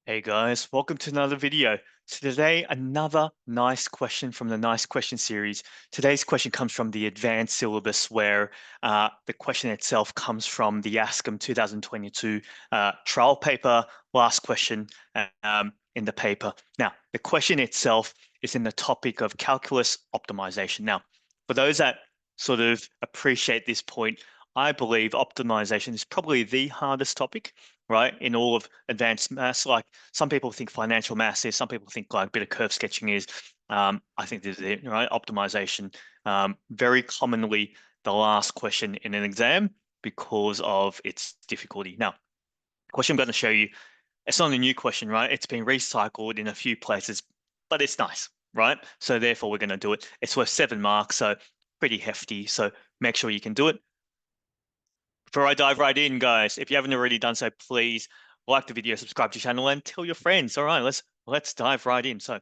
Hey guys, welcome to another video. So today, another nice question from the nice question series. Today's question comes from the advanced syllabus where the question itself comes from the Ascham 2022 trial paper, last question in the paper. Now, the question itself is in the topic of calculus optimization. Now, for those that sort of appreciate this point, I believe optimization is probably the hardest topic, right, in all of advanced maths. Like some people think financial maths is, some people think like a bit of curve sketching is. I think this is it, right? Optimization, very commonly the last question in an exam because of its difficulty. Now, the question I'm going to show you, it's not a new question, right? It's been recycled in a few places, but it's nice, right? So therefore we're going to do it. It's worth 7 marks, so pretty hefty. So make sure you can do it. Before I dive right in, guys, if you haven't already done so, please like the video, subscribe to the channel, and tell your friends. All right, let's dive right in. So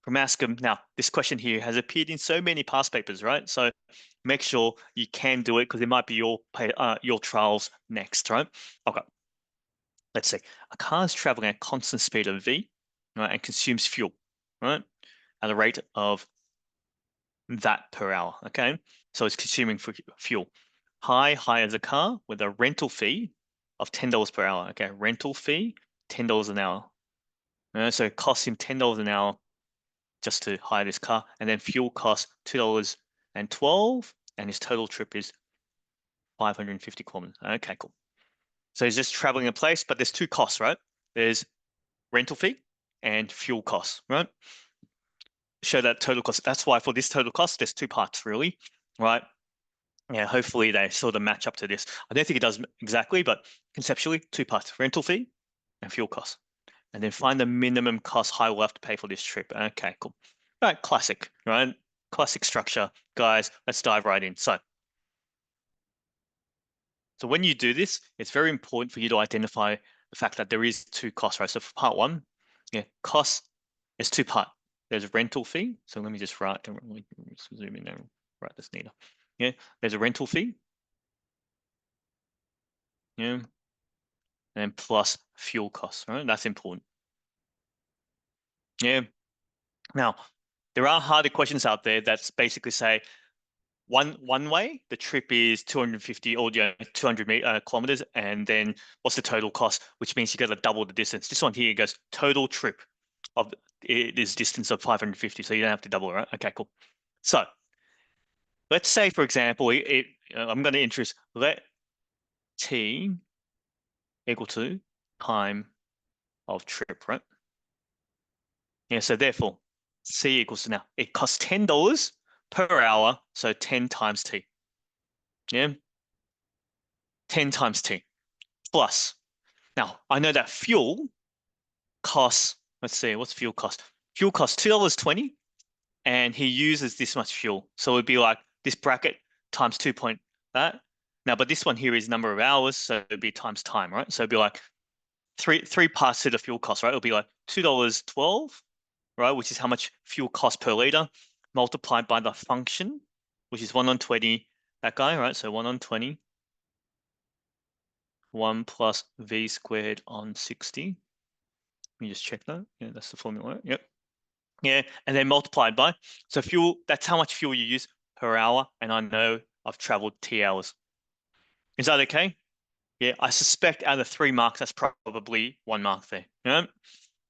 from Ascham, now this question here has appeared in so many past papers, right? So make sure you can do it because it might be your trials next, right? Okay, let's see. A car is traveling at constant speed of v, right, and consumes fuel, right, at a rate of that per hour. Okay, so it's consuming fuel. Hire the car with a rental fee of $10 per hour. Okay, rental fee, $10 an hour. So it costs him $10 an hour just to hire this car, and then fuel costs $2.12, and his total trip is 550 kilometers. Okay, cool. So he's just traveling a place, but there's two costs, right? There's rental fee and fuel costs, right? Show that total cost. That's why for this total cost, there's two parts really, right? Yeah, hopefully they sort of match up to this. I don't think it does exactly, but conceptually, two parts, rental fee and fuel costs. And then find the minimum cost Hire will have to pay for this trip. Okay, cool. All right, classic, right? Classic structure. Guys, let's dive right in. So when you do this, it's very important for you to identify the fact that there is two costs, right? So for part one, yeah, cost is two part. There's rental fee. So let me just write, zoom in and write this neater. Yeah, there's a rental fee. Yeah, and plus fuel costs, right? That's important. Yeah. Now, there are harder questions out there that's basically say one way the trip is 250 or 200 kilometers, and then what's the total cost? Which means you got to double the distance. This one here goes total trip of this distance of 550, so you don't have to double it, right? Okay, cool. So let's say, for example, I'm going to introduce let t equal to time of trip, right? Yeah, so therefore, C equals to now, it costs $10 per hour, so 10 times T. Yeah, 10 times T plus. Now, I know that fuel costs, let's see, what's fuel cost? Fuel costs $2.20, and he uses this much fuel. So it'd be like this bracket times 2 point that. Now, but this one here is number of hours, so it'd be times time, right? So it'd be like three parts to the fuel cost, right? It'll be like $2.12, right, which is how much fuel costs per liter, multiplied by the function, which is 1 on 20, that guy, right? So 1 on 20, 1 plus v squared on 60. Let me just check that. Yeah, that's the formula. Yep. Yeah, and then multiplied by. So fuel, that's how much fuel you use per hour, and I know I've traveled T hours. Is that okay? Yeah, I suspect out of 3 marks, that's probably 1 mark there. Yeah.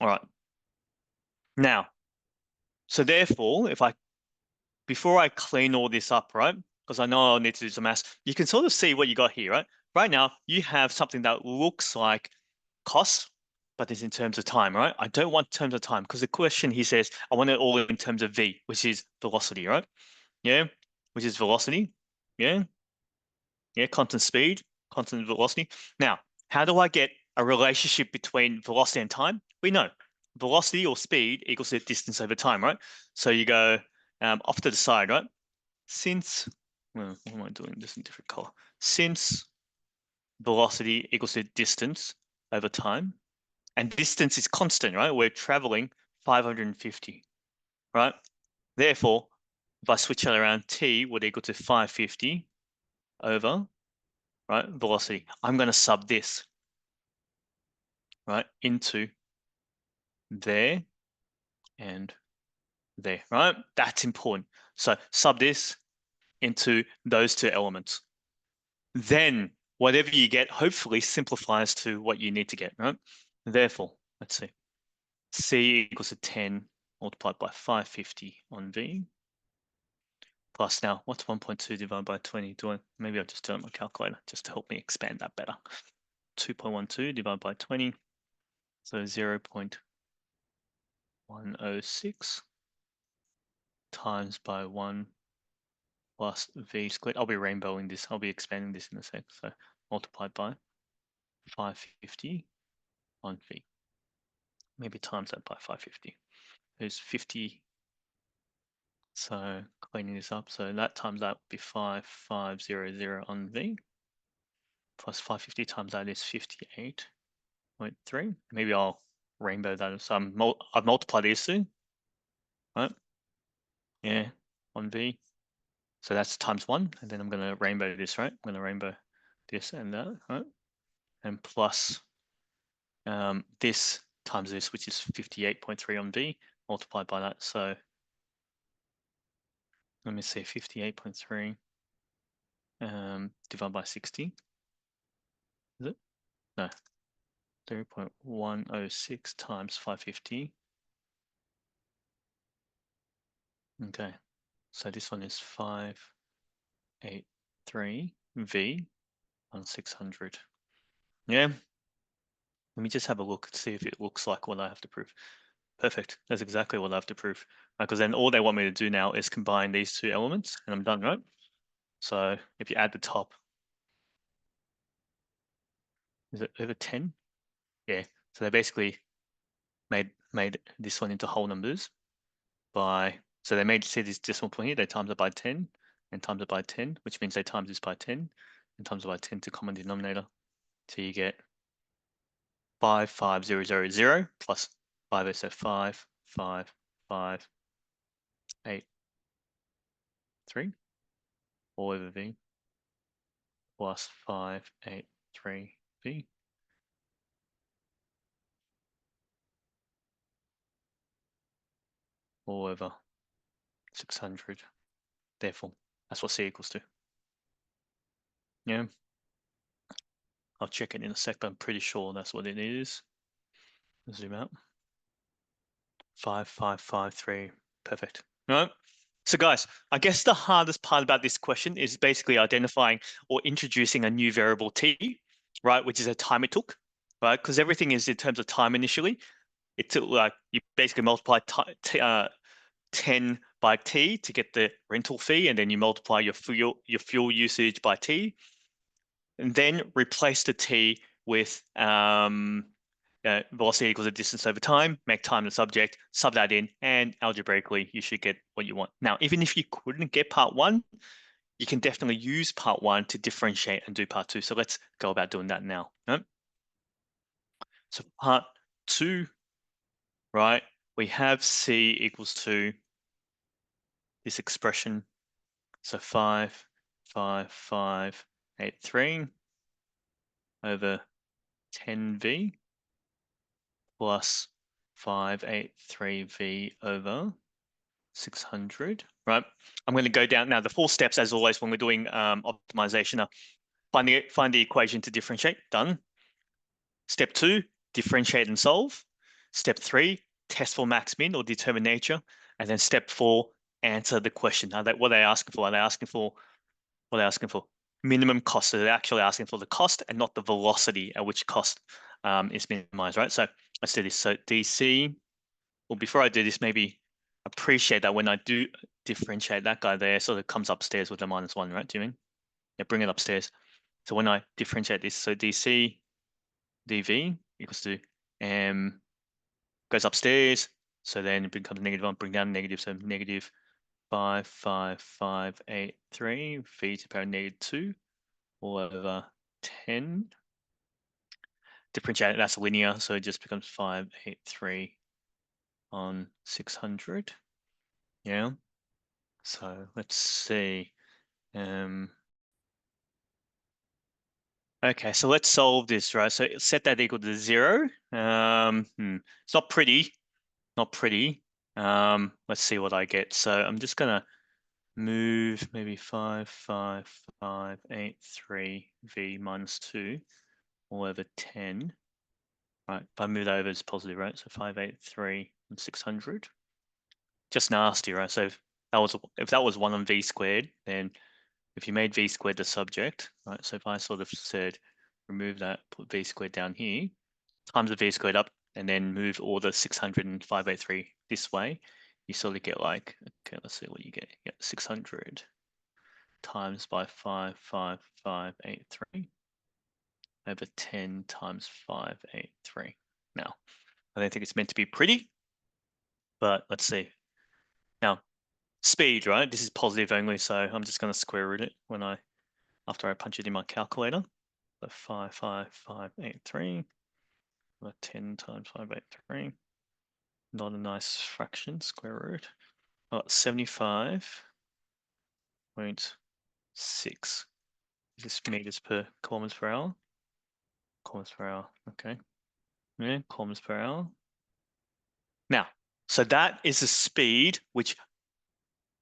All right. Now, so therefore, before I clean all this up, right? Because I know I'll need to do some maths, you can sort of see what you got here, right? Right now, you have something that looks like cost, but it's in terms of time, right? I don't want terms of time because the question he says, I want it all in terms of v, which is velocity, right? Yeah, which is velocity. Yeah, yeah, constant speed, constant velocity. Now, how do I get a relationship between velocity and time? We know velocity or speed equals the distance over time, right? So you go off to the side, right? Since, well, what am I doing? This in a different color. Since velocity equals the distance over time, and distance is constant, right? We're traveling 550, right? Therefore, if I switch that around, t would equal to 550 over, right, velocity. I'm going to sub this, right, into there, and there, right? That's important. So sub this into those two elements. Then whatever you get hopefully simplifies to what you need to get, right? Therefore, let's see. C equals to 10 multiplied by 550 on V. Plus now, what's 1.2 divided by 20? Maybe I'll just do it on my calculator just to help me expand that better. 2.12 divided by 20. So 0.106 times by 1 plus V squared. I'll be rainbowing this. I'll be expanding this in a sec. So multiplied by 550 on V. Maybe times that by 550. There's 50. So cleaning this up. So that times that would be 5500 on V. Plus 550 times that is 58.3. Maybe I'll rainbow that. So I've multiplied these two, right? Yeah, on V. So that's times 1, and then I'm going to rainbow this, right? I'm going to rainbow this and that, right? And plus this times this, which is 58.3 on V, multiplied by that. So let me say 58.3 divided by 60. Is it? No. 0.106 times 550. Okay. So this one is 583 V on 600. Yeah. Let me just have a look, see if it looks like what I have to prove. Perfect. That's exactly what I have to prove. Because then all they want me to do now is combine these two elements, and I'm done, right? So if you add the top, is it over 10? Yeah. So they basically made this one into whole numbers by, so they made, see this decimal point here, they times it by 10 and times it by 10, which means they times this by 10 and times it by 10 to common denominator. So you get 55000 plus 5, so 5, 5, 5, 8, 3, all over V plus 5, 8, 3, V. All over 600. Therefore, that's what C equals to. Yeah. I'll check it in a sec, but I'm pretty sure that's what it is. Zoom out. 5, 5, 5, 3. Perfect. All right. So guys, I guess the hardest part about this question is basically identifying or introducing a new variable t, right, which is a time it took, right? Because everything is in terms of time initially. It took like you basically multiply 10 by t to get the rental fee, and then you multiply your fuel usage by t, and then replace the t with velocity equals the distance over time, make time the subject, sub that in, and algebraically, you should get what you want. Now, even if you couldn't get part 1, you can definitely use part 1 to differentiate and do part 2. So let's go about doing that now. Right? So part 2, right, we have C equals to this expression. So 5, 5, 5, 8, 3 over 10V plus 583V over 600, right? I'm going to go down now. The 4 steps, as always, when we're doing optimization, are find the equation to differentiate. Done. Step 2, differentiate and solve. Step 3, test for max min or determine nature. And then step 4, answer the question. Now, what are they asking for? Are they asking for what are they asking for? Minimum cost. So they're actually asking for the cost and not the velocity at which cost is minimized, right? So let's do this. So DC. Well, before I do this, maybe appreciate that when I do differentiate that guy there, sort of comes upstairs with a -1, right? Do you mean? Yeah, bring it upstairs. So when I differentiate this, so DC dV equals to goes upstairs. So then it becomes -1, bring down negative, so negative 55583 v to the power -2 all over 10. Differentiate it, that's linear, so it just becomes 583 on 600. Yeah. So let's see. Okay, so let's solve this, right? So set that equal to 0. It's not pretty, not pretty. Let's see what I get. So I'm just gonna move maybe 5, 5, 5, 8, 3, v minus 2, all over 10. Right, if I move that over, it's positive, right? So 5, 8, 3, and 600. Just nasty, right? So if that was 1 on v squared, then if you made v squared the subject, right? So if I sort of said, remove that, put v squared down here, times the v squared up, and then move all the 600 and 583 this way, you sort of get like, okay, let's see what you get. Yeah, 600 times by 5, 5, 5, 8, 3 over 10 times 5, 8, 3. Now, I don't think it's meant to be pretty, but let's see. Now, speed, right? This is positive only, so I'm just going to square root it after I punch it in my calculator. So 5, 5, 5, 8, 3, 10 times 5, 8, 3. Not a nice fraction, square root. Oh, 75.6. Is this meters per kilometers per hour? Kilometers per hour, okay. Yeah, kilometers per hour. Now, so that is the speed which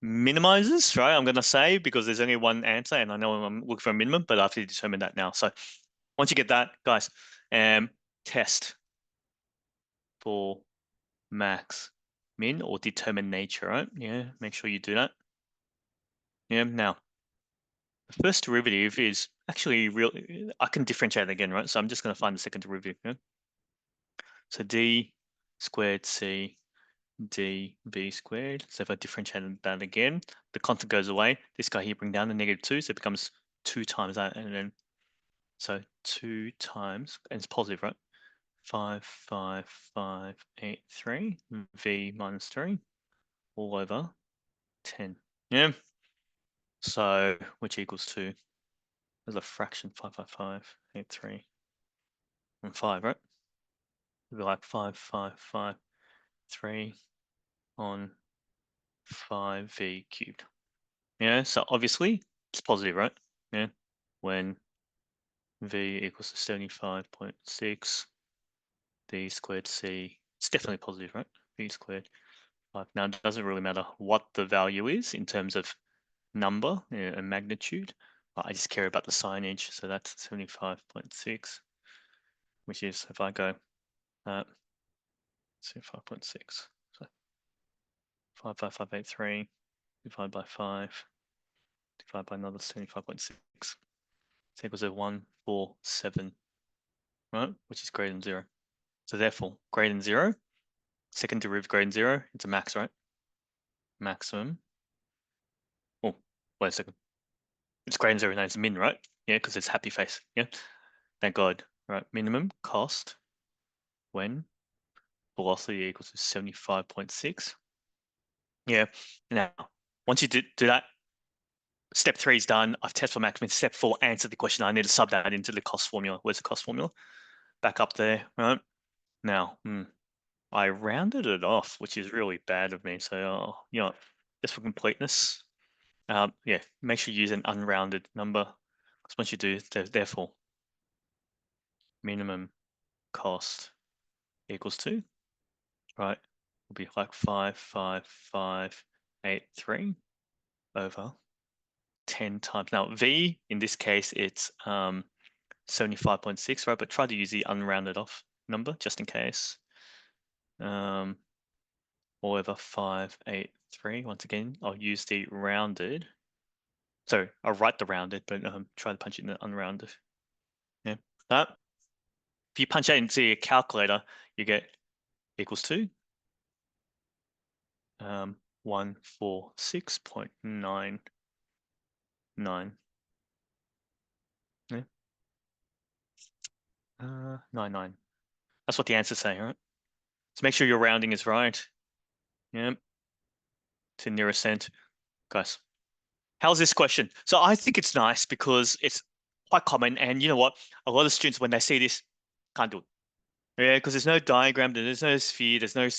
minimizes, right? I'm going to say, because there's only one answer and I know I'm looking for a minimum, but I have to determine that now. So once you get that, guys, test for max min or determine nature, right? Yeah, make sure you do that. Yeah, now the first derivative is actually real. I can differentiate again, right? So I'm just going to find the second derivative. Yeah? So d squared c d v squared. So if I differentiate that again, the constant goes away. This guy here bring down the -2, so it becomes 2 times that, and then so 2 times, and it's positive, right? 5, 5, 5, 8, 3 v minus 3 all over 10. Yeah. So which equals to, there's a fraction, 5, 5, 5, 8, 3, and 5, right? It'd be like 5, 5, 5, 3 on 5v cubed. Yeah, so obviously it's positive, right? Yeah, when v equals to 75.6, d squared c, it's definitely positive, right? V squared 5. Now it doesn't really matter what the value is in terms of number and magnitude. I just care about the signage, so that's 75.6, which is, if I go 75.6, so 55583 divided by 5 divided by another 75.6, it's equals to 147, right? Which is greater than 0. So therefore, greater than 0, second derivative greater than 0, it's a max, right? Maximum. Oh, wait a second. It's greater than 0, no, it's a min, right? Yeah, because it's happy face. Yeah. Thank God. Right. Minimum cost when velocity equals to 75.6. Yeah. Now, once you do that, step 3 is done. I've tested for maximum. Step 4, answer the question. I need to sub that into the cost formula. Where's the cost formula? Back up there, right? Now, I rounded it off, which is really bad of me. So, just for completeness, yeah, make sure you use an unrounded number. Because once you do, therefore, minimum cost equals to, right? Will be like 55583 over 10 times. Now, V, in this case, it's 75.6, right? But try to use the unrounded off number just in case. All over 583. Once again, I'll use the rounded. So I'll write the rounded, but try to punch it in the unrounded. Yeah. That. If you punch that into your calculator, you get equals to 146.99. Yeah. 99. That's what the answer's saying, right? So make sure your rounding is right. Yeah. To nearest cent. Guys, how's this question? So I think it's nice because it's quite common. And you know what? A lot of students, when they see this, can't do it. Yeah, because there's no diagram, there's no sphere, there's no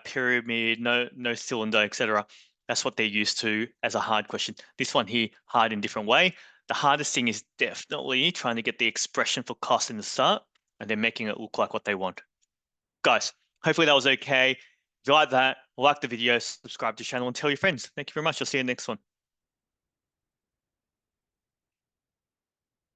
pyramid, no cylinder, etc. That's what they're used to as a hard question. This one here, hard in different way. The hardest thing is definitely trying to get the expression for cost in the start and then making it look like what they want. Guys, hopefully that was okay. If you like that, like the video, subscribe to the channel and tell your friends. Thank you very much. I'll see you in the next one.